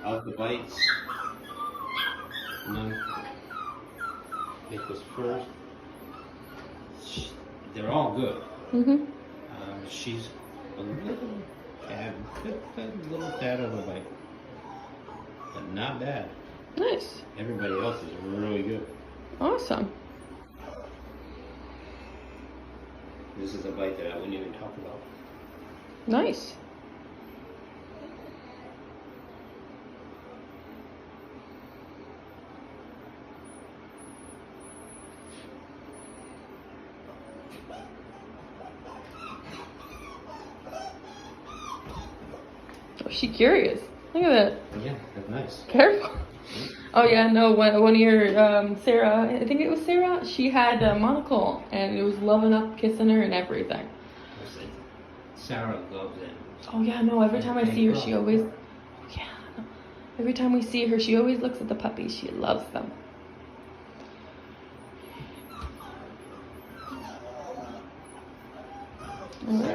Of the bites, none. Nick was first. They're all good. Mm-hmm. She's a little tad of a bite, but not bad. Nice. Everybody else is really good. Awesome. This is a bite that I wouldn't even talk about. Nice. Oh, she's curious. Look at that. Yeah, that's nice. Careful. Oh yeah, no. One of your Sarah, I think it was Sarah. She had a monocle, and it was loving up, kissing her, and everything. Sarah loves it. Oh yeah, no. Every time I see her, she always, yeah. Every time we see her, she always looks at the puppies. She loves them.